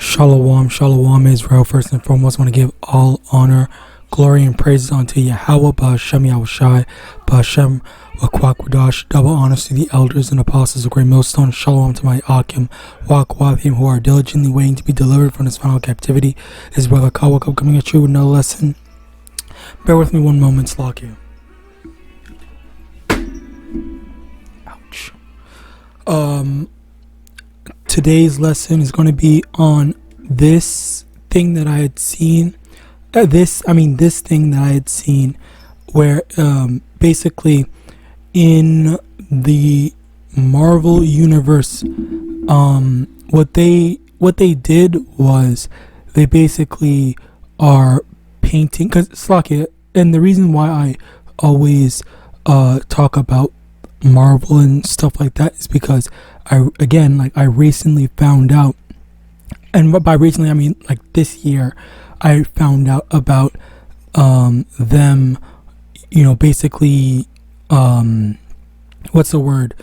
Shalom, shalom, Israel. First and foremost, I want to give all honor, glory, and praises unto Yahawah, Ba'Hashem, Yahawashi, Ba'Hashem, Wakwakwadosh. Double honors to the elders and apostles of Great Millstone. Shalom to my Akim, YAHAWAH and Him, who are diligently waiting to be delivered from this final captivity. His brother Kawakab coming at you with another lesson. Bear with me one moment, Slakia. Ouch. Today's lesson is going to be on this thing that I had seen. This thing that I had seen, where basically in the Marvel universe, what they did was they basically are painting. Because Slakia, and the reason why I always talk about Marvel and stuff like that is because I recently found out, and by recently I mean like this year, I found out about them, basically what's the word,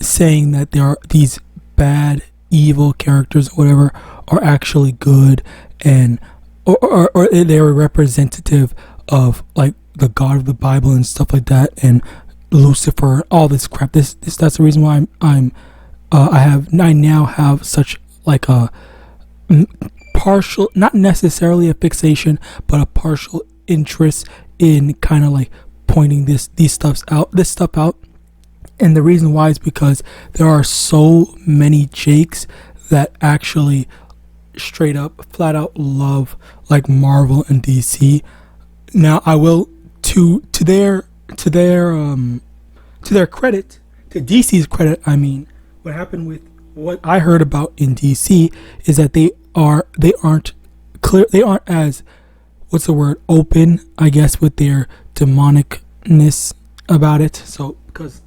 saying that there are these bad evil characters or whatever are actually good, and or they're representative of like the God of the Bible and stuff like that, and Lucifer, all this crap. That's the reason why I now have such like a partial, not necessarily a fixation, but a partial interest in kind of like pointing this stuff out. And the reason why is because there are so many Jakes that actually straight up, flat out love like Marvel and DC. Now I will to their credit, to DC's credit, I mean, what happened with what I heard about in DC is that they aren't as, what's the word, open, I guess, with their demonicness about it. So because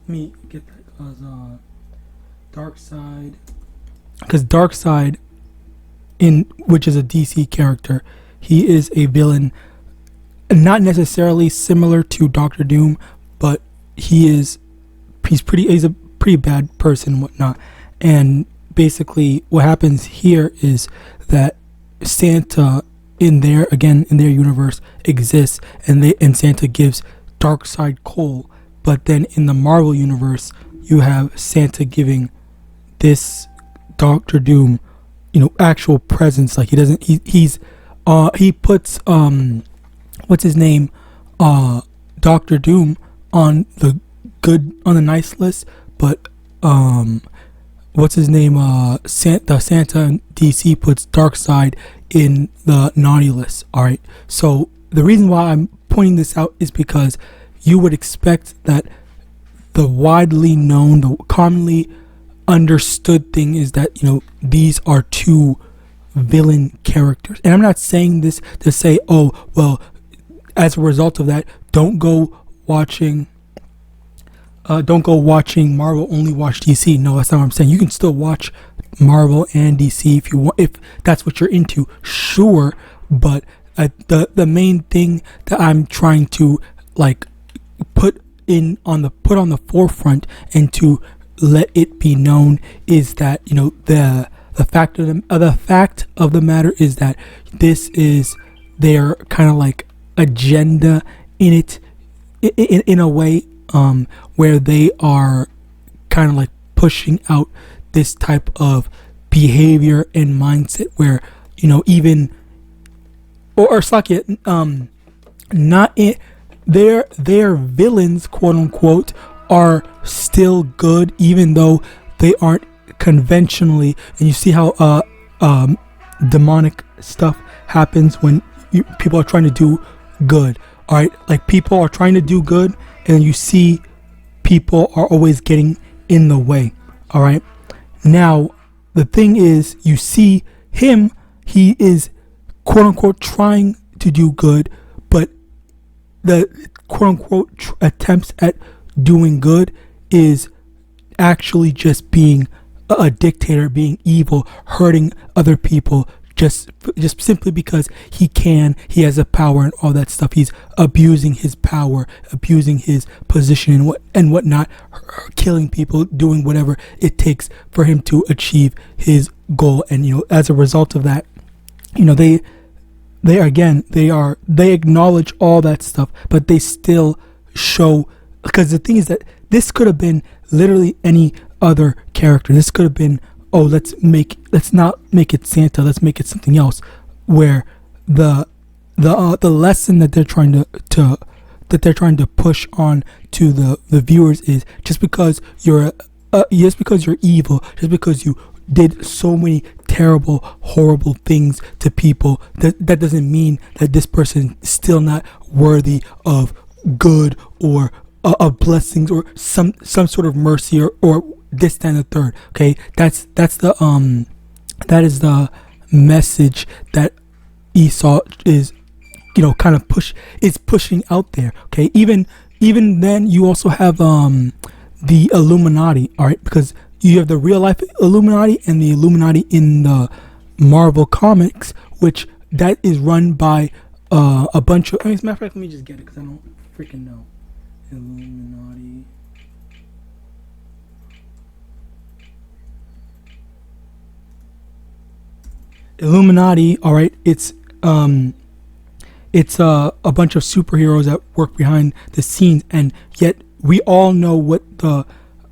Darkseid, which is a DC character, he is a villain, not necessarily similar to Doctor Doom, but he's a pretty bad person and whatnot. And basically what happens here is that Santa in their universe exists, and Santa gives Darkseid coal. But then in the Marvel universe, you have Santa giving this Doctor Doom, actual presents. Like he puts what's his name, Doctor Doom on the nice list, but what's his name, Santa and DC puts Darkseid in the naughty list. Alright, so the reason why I'm pointing this out is because you would expect that the widely known, the commonly understood thing is that these are two villain characters. And I'm not saying this to say, oh well, as a result of that, don't go watching Marvel, only watch DC. No, that's not what I'm saying. You can still watch Marvel and DC if you want, if that's what you're into, sure. But the main thing that I'm trying to like put on the forefront and to let it be known is that the fact of the matter is that this is their kind of like agenda in a way, where they are kind of like pushing out this type of behavior and mindset where even or Slakia, not in their villains, quote unquote, are still good even though they aren't conventionally. And you see how demonic stuff happens when people are trying to do good. All right, like people are trying to do good, and you see people are always getting in the way. All right, now the thing is, you see him, he is quote unquote trying to do good, but the quote unquote attempts at doing good is actually just being a dictator, being evil, hurting other people, just simply because he has the power and all that stuff. He's abusing his power, abusing his position and whatnot, killing people, doing whatever it takes for him to achieve his goal. And as a result of that, they acknowledge all that stuff, but they still show, because the thing is that this could have been literally any other character. This could have been, let's not make it Santa, let's make it something else, where the lesson that they're trying to push on to the viewers is, just because you're evil, just because you did so many terrible, horrible things to people, that doesn't mean that this person is still not worthy of good or of blessings or some sort of mercy or this, that, and the third. Okay, that is the message that Esau is kind of pushing out there. Okay, even then you also have the Illuminati, all right, because you have the real life Illuminati and the Illuminati in the Marvel comics, which that is run by a bunch of, as a matter of fact, let me just get it because I don't freaking know. Illuminati, all right, it's a bunch of superheroes that work behind the scenes, and yet we all know what the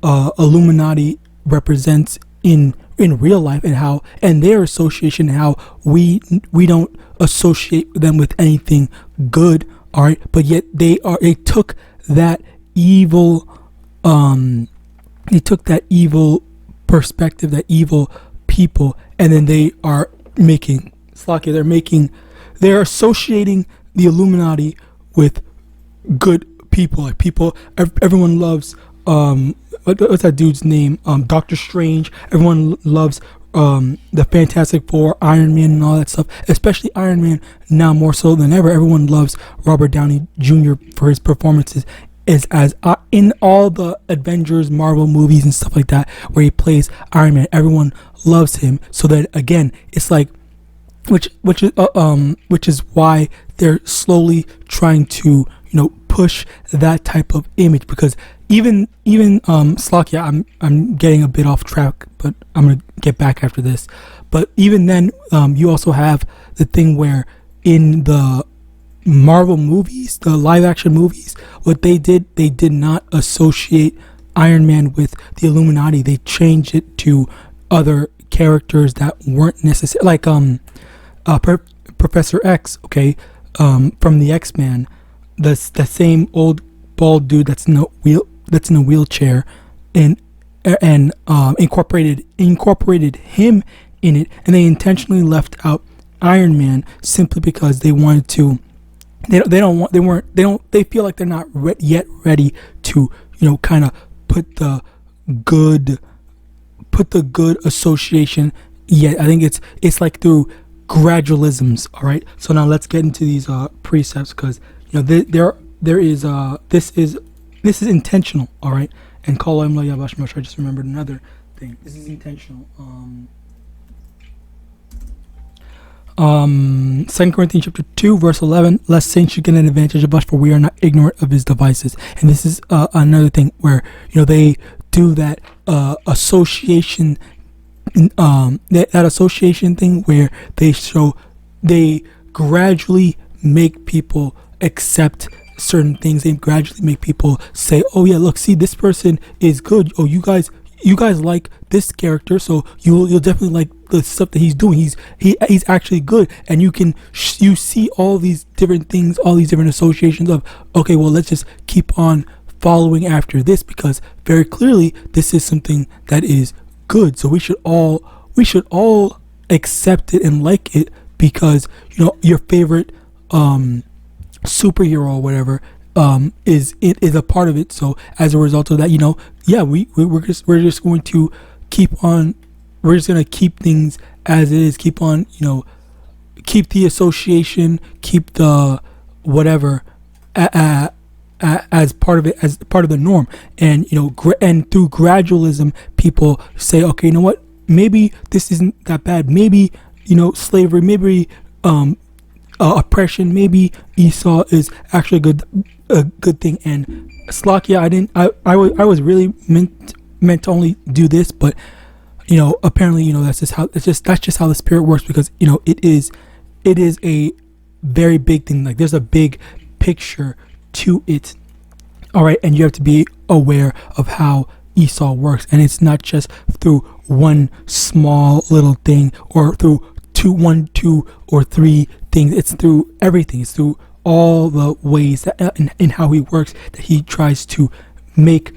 Illuminati represents in real life, and their association, and how we don't associate them with anything good, all right, but yet they took that evil perspective, that evil people, and then they are making they're associating the Illuminati with good people, like people everyone loves what's that dude's name, Doctor Strange. Everyone loves the Fantastic Four, Iron Man, and all that stuff, especially Iron Man now more so than ever. Everyone loves Robert Downey Jr. for his performances as in all the Avengers, Marvel movies and stuff like that, where he plays Iron Man. Everyone loves him. So that again, it's like, which is why they're slowly trying to push that type of image, because even Slakia, I'm getting a bit off track, but I'm gonna get back after this. But even then, you also have the thing where in the Marvel movies, the live action movies, what they did not associate Iron Man with the Illuminati. They changed it to other characters that weren't necessary, like Professor X, okay, from the X-Men, the same old bald dude that's in a wheelchair, and incorporated him in it, and they intentionally left out Iron Man simply because they wanted to. They feel like they're not yet ready to kind of put the good association yet. I think it's like through gradualisms. All right, so now let's get into these precepts, because there is this is intentional. All right, and call him LAWAYA. I just remembered another thing. This is intentional. 2 Corinthians chapter 2 verse 11, lest saints should get an advantage of us, for we are not ignorant of his devices. And this is another thing where they do that association, that association thing, where they gradually make people accept certain things. They gradually make people say, oh yeah, look, see, this person is good. Oh, you guys like this character, so you'll definitely like the stuff that he's doing. He's actually good, and you see all these different things, all these different associations of, okay, well, let's just keep on following after this, because very clearly this is something that is good. So we should all accept it and like it, because your favorite superhero or whatever is a part of it. So as a result of that, we're just going to keep on. We're just gonna keep things as it is. Keep on, keep the association, keep the whatever as part of it, as part of the norm. And and through gradualism, people say, okay, you know what? Maybe this isn't that bad. Maybe slavery. Maybe oppression. Maybe Esau is actually a good thing. And Slakia, I was really meant to only do this, but apparently, that's just how the Spirit works, because it is a very big thing. Like, there's a big picture to it. All right, and you have to be aware of how Esau works, and it's not just through one small little thing, or through two or three things. It's through everything. It's through all the ways that in how he works, that he tries to make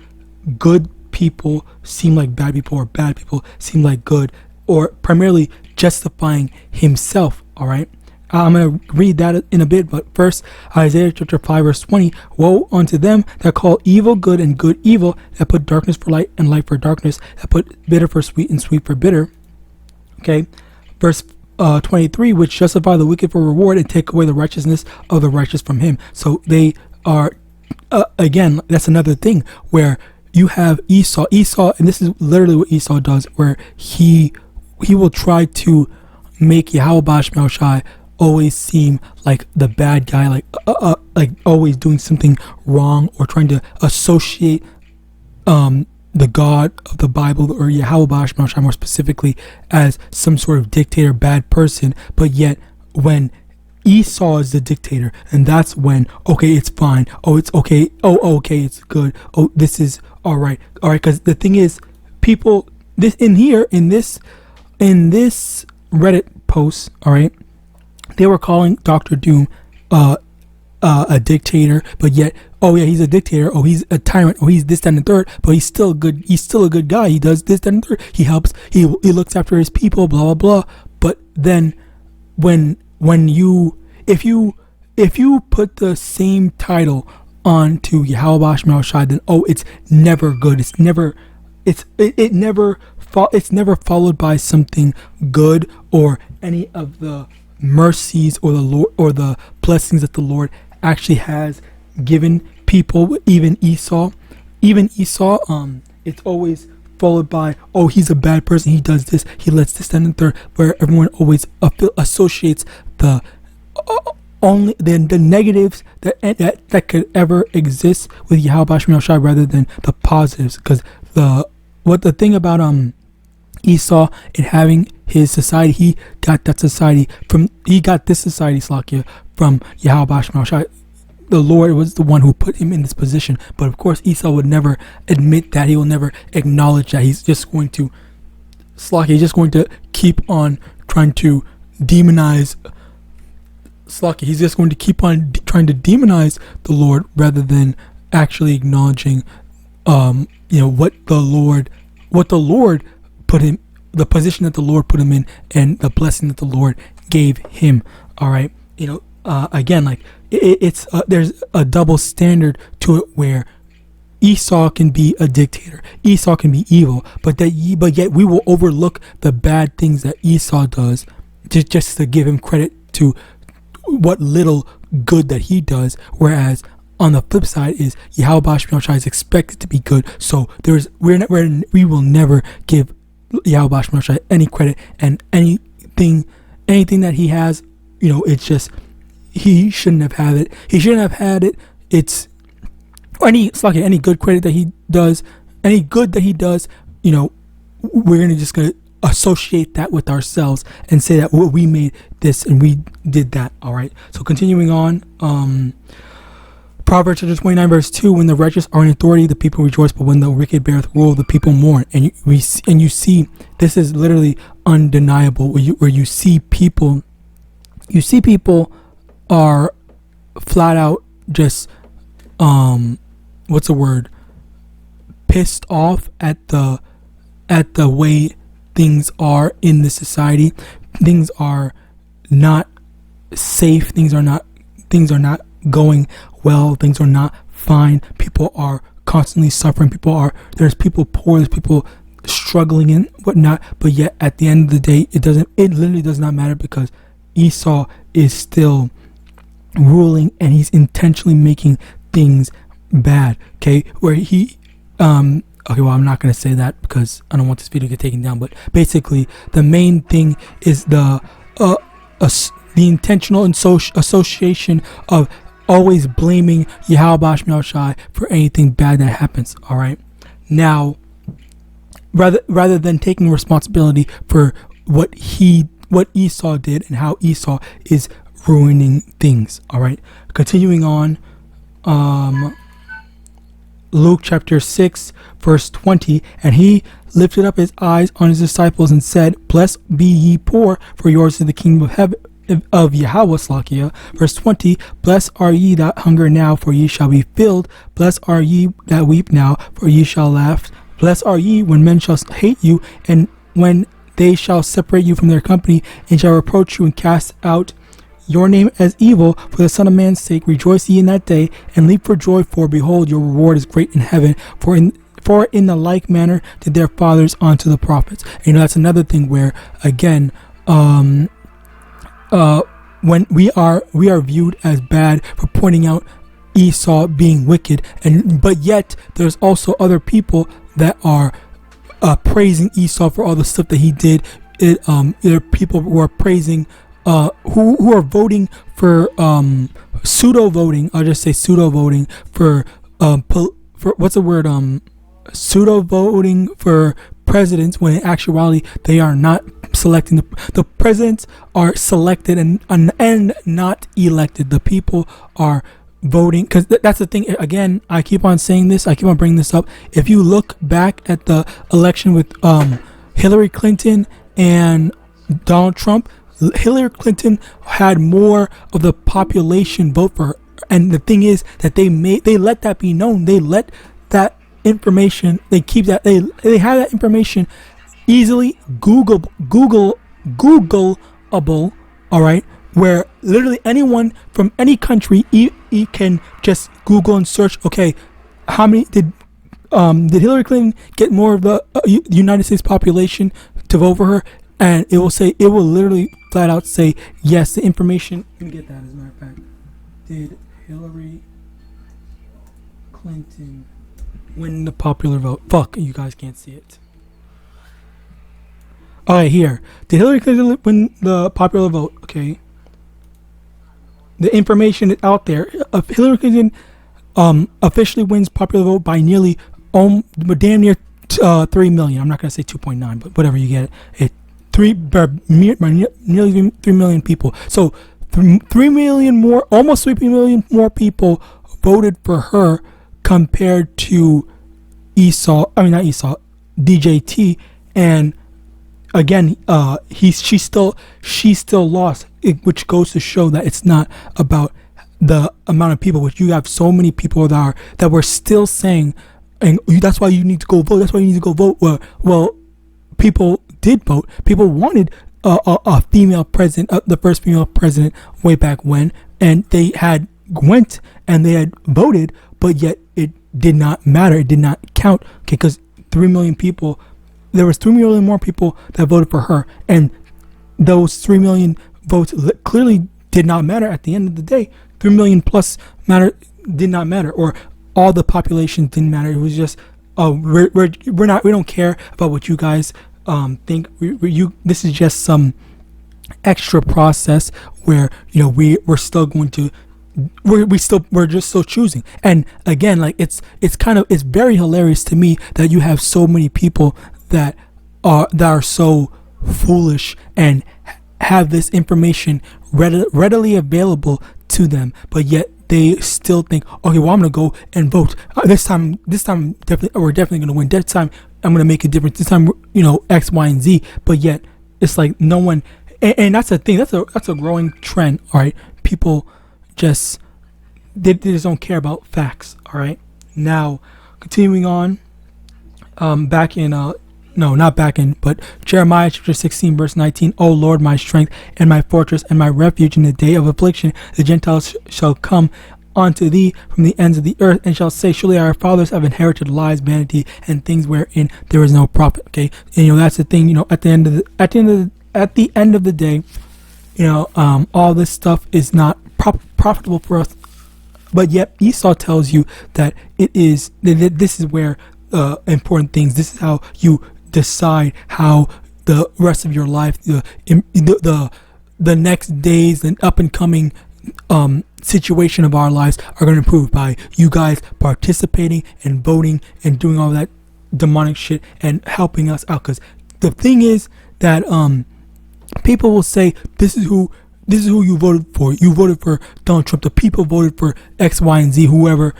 good people seem like bad people, or bad people seem like good, or primarily justifying himself. All right, I'm going to read that in a bit, but first, Isaiah chapter 5 verse 20. Woe unto them that call evil good and good evil, that put darkness for light and light for darkness, that put bitter for sweet and sweet for bitter. Okay, verse 23, which justify the wicked for reward and take away the righteousness of the righteous from him. So they are, again, that's another thing where you have Esau, and this is literally what Esau does, where he will try to make YAHAWAH always seem like the bad guy, like always doing something wrong, or trying to associate the God of the Bible, or YAHAWAH more specifically, as some sort of dictator, bad person. But yet when Esau is the dictator, and that's when, okay, it's fine, oh, it's okay, oh, okay, it's good, oh, this is all right, because the thing is, people, this in this Reddit post, all right, they were calling Dr. Doom a dictator, but yet, oh yeah, he's a dictator, oh, he's a tyrant, oh, he's this, that, and the third, but he's still good, he's still a good guy, he does this, that, and the third, he helps, he looks after his people, blah, blah, blah. But then if you put the same title onto YAHAWAH, then it's never good, it's never followed by something good, or any of the mercies or the Lord or the blessings that the Lord actually has given people. Even Esau, it's always followed by, oh, he's a bad person, he does this, he lets this, that, and the third, where everyone always associates the only the negatives that could ever exist with YAHAWAH rather than the positives. Because the thing about Esau and having his society, he got this society Slakia from YAHAWAH. The Lord was the one who put him in this position, but of course Esau would never admit that. He will never acknowledge that. He's just going to he's just going to keep on trying to demonize he's just going to keep on trying to demonize the Lord, rather than actually acknowledging what the Lord put him, the position that the Lord put him in, and the blessing that the Lord gave him. All right, again, like it's there's a double standard to it, where Esau can be a dictator, Esau can be evil, but yet we will overlook the bad things that Esau does, just to give him credit to what little good that he does. Whereas on the flip side is YAHAWAH is expected to be good, so we will never give YAHAWAH any credit, and anything that he has, it's just, he shouldn't have had it. He shouldn't have had it. It's any good credit that he does, any good that he does, we're gonna associate that with ourselves and say that, well, we made this and we did that. All right. So continuing on, Proverbs chapter 29 verse 2: when the righteous are in authority, the people rejoice, but when the wicked beareth rule, the people mourn. And you see, this is literally undeniable, where you see people are flat out just what's the word, pissed off at the way things are in the society. Things are not safe, things are not going well, things are not fine, people are constantly suffering, there's people poor, there's people struggling and whatnot, but yet at the end of the day, it literally does not matter, because Esau is still ruling, and he's intentionally making things bad. Okay, where he okay, well, I'm not going to say that because I don't want this video to get taken down, but basically the main thing is the intentional association of always blaming YAHAWAH for anything bad that happens. All right, now rather than taking responsibility for what Esau did and how Esau is ruining things. All right, continuing on. Luke chapter 6 verse 20, and he lifted up his eyes on his disciples and said, "Blessed be ye poor, for yours is the kingdom of heaven of YAHAWAH." Verse 20, "Blessed are ye that hunger now, for ye shall be filled. Blessed are ye that weep now, for ye shall laugh. Blessed are ye when men shall hate you, and when they shall separate you from their company, and shall reproach you and cast out your name as evil for the Son of Man's sake. Rejoice ye in that day, and leap for joy, for behold, your reward is great in heaven. For in the like manner did their fathers unto the prophets." And, that's another thing where, again, when we are viewed as bad for pointing out Esau being wicked, but yet there's also other people that are praising Esau for all the stuff that he did. There are people who are praising, who are voting for pseudo voting. I'll just say pseudo voting for what's the word? Pseudo voting for presidents, when in actuality they are not selecting the presidents are selected and not elected. The people are voting, because that's the thing. Again, I keep on saying this, I keep on bringing this up. If you look back at the election with Hillary Clinton and Donald Trump, Hillary Clinton had more of the population vote for her, and the thing is that they let that be known. They let that information, they keep that, they have that information easily Googleable, all right, where literally anyone from any country can just Google and search, okay, how many did Hillary Clinton get more of the United States population to vote for her? And it will literally flat out say yes. The information, let me get that as a matter of fact. Did Hillary Clinton win the popular vote? Fuck, you guys can't see it. Alright, here. Did Hillary Clinton win the popular vote? Okay. The information is out there. Hillary Clinton officially wins popular vote by nearly damn near 3 million. I'm not going to say 2.9, but whatever, you get it. Nearly 3 million people. So 3 million more, almost 3 million more people voted for her compared to DJT. And again, she still lost, which goes to show that it's not about the amount of people, which you have so many people that were still saying, and that's why you need to go vote. That's why you need to go vote. Well, people did vote. People wanted a female president, the first female president way back when, and they had went and they had voted, but yet it did not matter. It did not count. Okay, because 3 million people, there was 3 million more people that voted for her, and those 3 million votes clearly did not matter at the end of the day. 3 million plus did not matter, or all the population didn't matter. It was just we don't care about what you guys think. This is just some extra process where we're still going to we're just still choosing. And again, like it's very hilarious to me that you have so many people that are so foolish and have this information readily available to them, but yet they still think, okay, well, I'm gonna go and vote this time. We're definitely gonna win. This time I'm gonna make a difference. This time, X, Y, and Z. But yet it's like no one, and that's the thing. That's a growing trend. All right, people just they just don't care about facts. All right. Now, continuing on, but Jeremiah chapter 16 verse 19. O Lord, my strength and my fortress and my refuge in the day of affliction, the Gentiles shall come unto thee from the ends of the earth, and shall say, surely our fathers have inherited lies, vanity, and things wherein there is no profit. Okay, and that's the thing. At the end of the day, all this stuff is not profitable for us. But yet Esau tells you that it is. This is where important things. This is how you decide how the rest of your life, the next days and up and coming situation of our lives are going to improve by you guys participating and voting and doing all that demonic shit and helping us out. Because the thing is that people will say this is who you voted for. You voted for Donald Trump. The people voted for X, Y, and Z. Whoever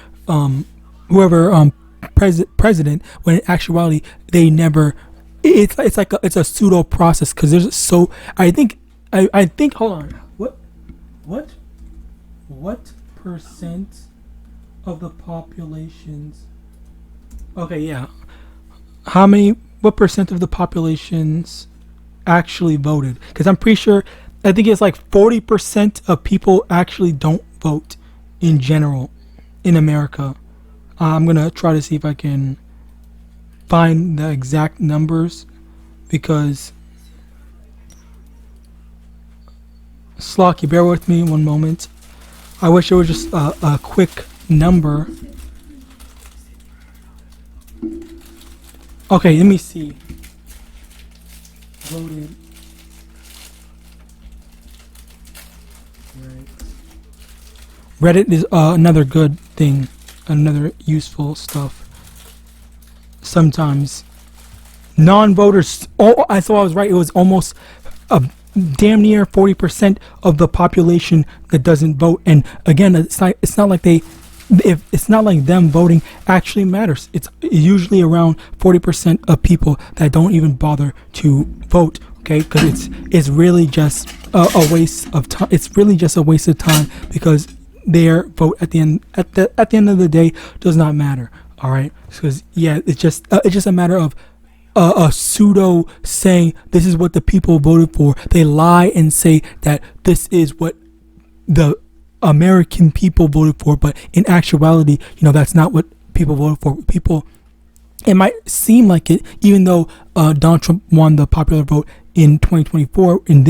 president. When in actuality they never. It's like it's a pseudo process because there's so I think hold on, what percent of the populations, okay, yeah, what percent of the populations actually voted? Because I'm pretty sure, I think it's like 40% of people actually don't vote in general in America. I'm gonna try to see if I can find the exact numbers, because Slocky, bear with me one moment. I wish it was just a quick number. Okay, let me see. Voted. Reddit is another good thing, another useful stuff. Sometimes non-voters. Oh, I thought I was right. It was almost damn near 40% of the population that doesn't vote. And again, it's not like them voting actually matters. It's usually around 40% of people that don't even bother to vote. Okay, because it's really just a waste of time. It's really just a waste of time because their vote at the end of the day does not matter. All right, because yeah, it's just a matter of a pseudo saying this is what the people voted for. They lie and say that this is what the American people voted for, but in actuality, that's not what people voted for. People, it might seem like it, even though Donald Trump won the popular vote in 2024. In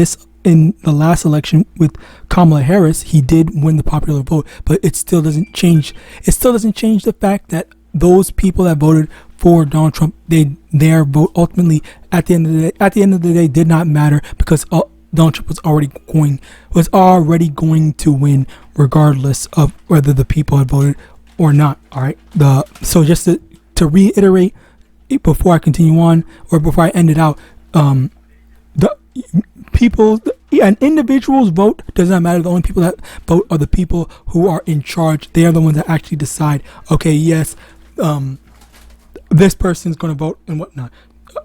the last election with Kamala Harris, he did win the popular vote, but it still doesn't change. It still doesn't change the fact that those people that voted for Donald Trump, their vote ultimately at the end of the day did not matter, because Donald Trump was already going to win regardless of whether the people had voted or not. All right. So just to reiterate before I continue on, or before I end it out, the people, an individual's vote does not matter. The only people that vote are the people who are in charge. They are the ones that actually decide, okay, yes, this person's going to vote and whatnot.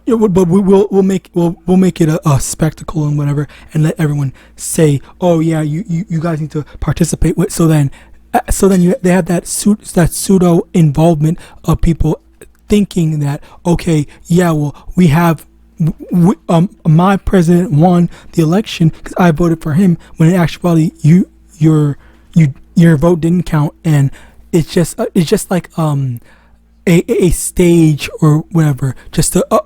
But we'll make it a spectacle and whatever, and let everyone say, oh yeah, you guys need to participate with. So then they have that pseudo involvement of people thinking that, okay, yeah, well, my president won the election because I voted for him, when in actuality your vote didn't count. And it's just like a stage or whatever,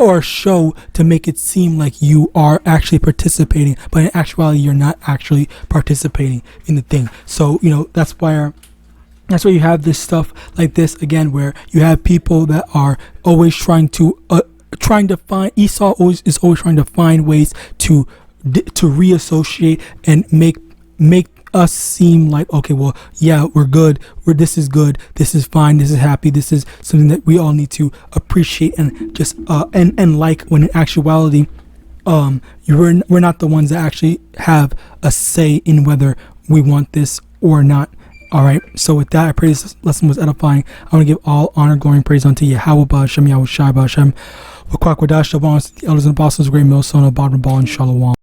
or a show to make it seem like you are actually participating, but in actuality you're not actually participating in the thing. So that's why you have this stuff like this again, where you have people that are always trying to find, Esau is always trying to find ways to reassociate and make us seem like, okay, well, yeah, we're good, this is good, this is fine, this is happy, this is something that we all need to appreciate and just and like, when in actuality we're not the ones that actually have a say in whether we want this or not. All right, so with that, I pray this lesson was edifying. I want to give all honor, glory, and praise unto YAHAWAH, Yahawashi, Yahawadah, the elders and apostles, great millstone, Bible, ball, and Shalom.